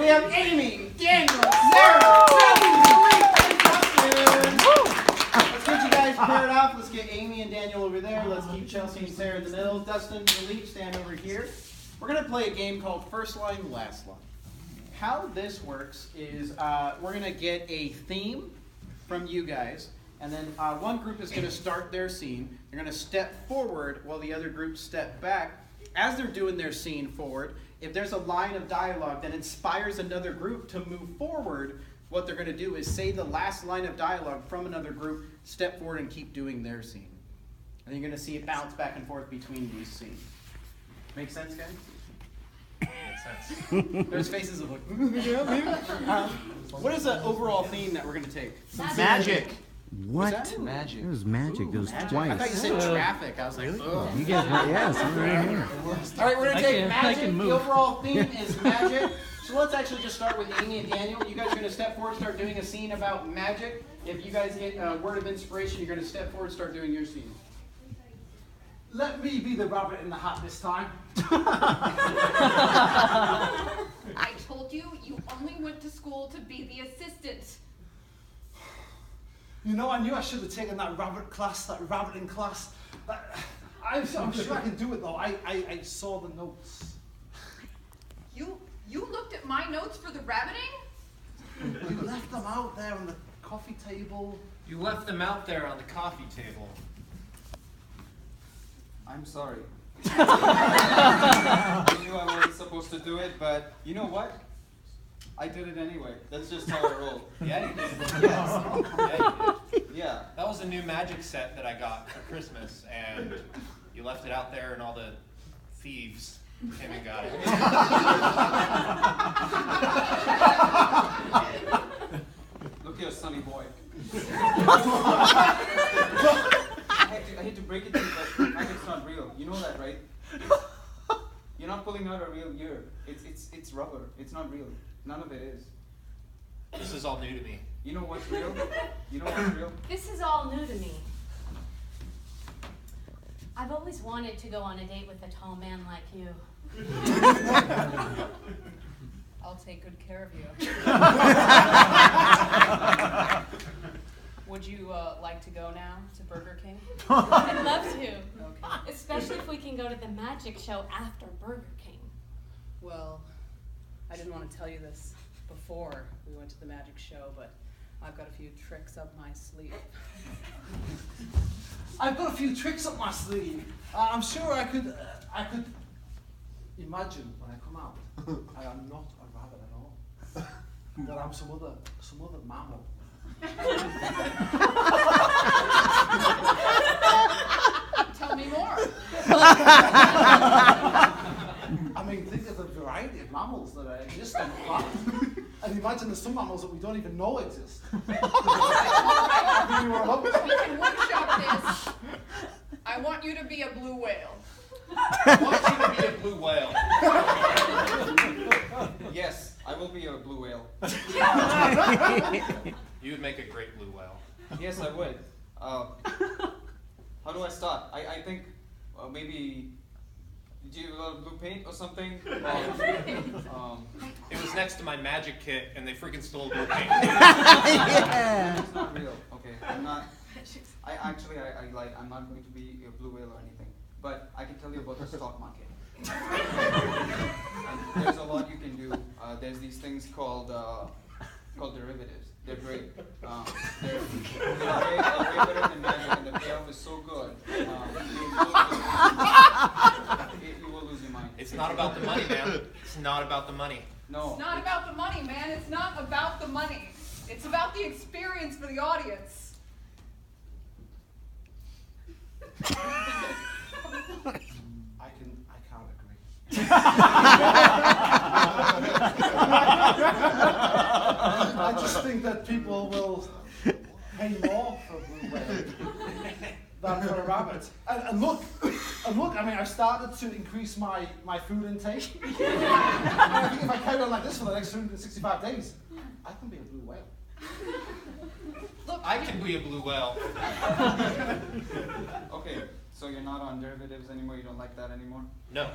we have Amy, Daniel, Sarah, Dillip, and Dustin. Let's get you guys paired off. Let's get Amy and Daniel over there. Let's keep Chelsea and Sarah in the middle. Dustin and Dillip, stand over here. We're going to play a game called First Line, Last Line. How this works is we're going to get a theme from you guys, and then one group is going to start their scene. They're going to step forward while the other group step back. As they're doing their scene forward, if there's a line of dialogue that inspires another group to move forward, what they're going to do is say the last line of dialogue from another group, step forward and keep doing their scene. And you're going to see it bounce back and forth between these scenes. Make sense, guys? Makes sense. There's faces of like, what is the overall theme that we're going to take? Magic. What? Magic. It was magic. It was twice. I thought you said traffic. I was like, ugh. You guys, yes, I'm right here. All right, we're going to take magic. The overall theme is magic. So let's actually just start with Amy and Daniel. You guys are going to step forward, start doing a scene about magic. If you guys get a word of inspiration, you're going to step forward, start doing your scene. Let me be the rabbit in the hat this time. I told you, you only went to school to be the assistant. You know, I knew I should have taken that rabbiting class. I'm sure I can do it though. I saw the notes. You looked at my notes for the rabbiting? You left them out there on the coffee table. You left them out there on the coffee table. I'm sorry. I knew I wasn't supposed to do it, but you know what? I did it anyway. That's just how I roll. Yeah, you did. Yes. Yeah, you did. Yeah. That was a new magic set that I got for Christmas, and you left it out there, and all the thieves came and got it. Look here, sonny boy. I hate to break it to you, but magic's not real. You know that, right? You're not pulling out a real ear. It's rubber. It's not real. None of it is. This is all new to me. You know what's real? You know what's real? This is all new to me. I've always wanted to go on a date with a tall man like you. I'll take good care of you. Would you like to go now to Burger King? I'd love to. Okay. Especially if we can go to the magic show after Burger King. Well, I didn't want to tell you this before we went to the magic show, but I've got a few tricks up my sleeve. I've got a few tricks up my sleeve. I'm sure I could imagine when I come out, I am not a rabbit at all. That I'm some other mammal. Tell me more. I mean, think of the variety of mammals that exist on the planet. And imagine there's some mammals that we don't even know exist. We can workshop this. I want you to be a blue whale. I want you to be a blue whale. Yes, I will be a blue whale. You would make a great blue whale. Yes, I would. How do I start? I think maybe. Do you have blue paint or something? It was next to my magic kit, and they freaking stole blue paint. Yeah. It's not real. Okay, I'm not. I'm not going to be a blue whale or anything. But I can tell you about the stock market. There's a lot you can do. There's these things called derivatives. They're great. They're way better than magic, and the payoff is so good. You will lose your mind. It's not about the money, man. It's not about the money. No. It's not about the money, man. It's not about the money. It's about the experience for the audience. I can't agree. I just think that people will pay more for a blue whale than for a rabbit. And look, I mean, I've started to increase my food intake. And I think if I carry on like this for the next 365 days, I can be a blue whale. Look, I can be a blue whale. Okay, So you're not on derivatives anymore. You don't like that anymore. No.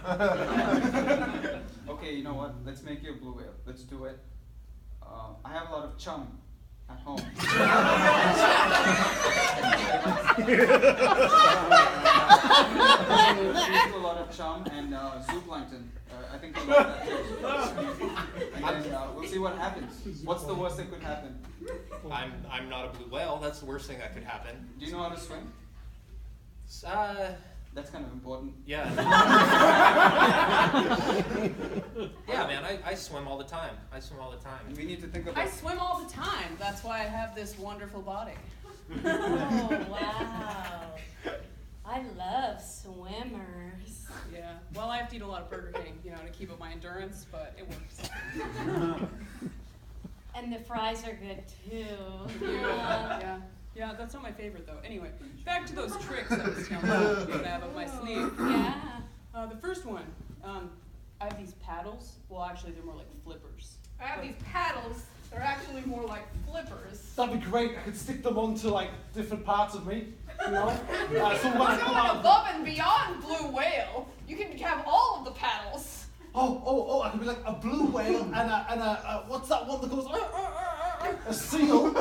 Okay, you know what? Let's make you a blue whale. Let's do it. I have a lot of chum at home. A lot of chum and zooplankton. I think you'll like that too. And then we'll see what happens. What's the worst that could happen? I'm not a blue whale. That's the worst thing that could happen. Do you know how to swim? That's kind of important. Yeah. Yeah, man, I swim all the time. I swim all the time. And we need to think I about. swim all the time. That's why I have this wonderful body. Oh, wow. I love swimmers. Yeah. Well, I have to eat a lot of Burger King, you know, to keep up my endurance, but it works. And the fries are good too. Yeah. Yeah, that's not my favorite though. Anyway, back to those tricks I was telling you that I have up my sleeve. Yeah. The first one, I have these paddles. Well, actually, they're more like flippers. I have these paddles. They're actually more like flippers. That'd be great. I could stick them onto like different parts of me. You know? So when I I'm come going out. above and beyond blue whale. You can have all of the paddles. Oh! I could be like a blue whale and a what's that one that goes? A seal. And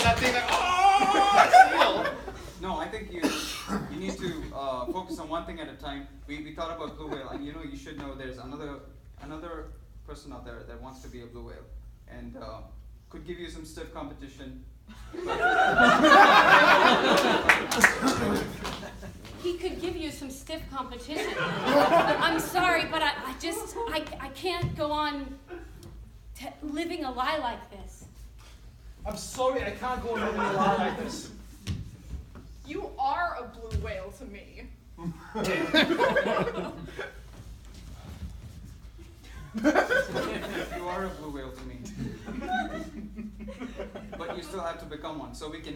that thing like, oh, seal. No, I think you need to focus on one thing at a time. We thought about blue whale, and you know you should know there's another person out there that wants to be a blue whale, and could give you some stiff competition. He could give you some stiff competition. I'm sorry, but I can't go on living a lie like this. I'm sorry, I can't go on living a lie like this. You are a blue whale to me. You are a blue whale to me. But you still have to become one, so we can.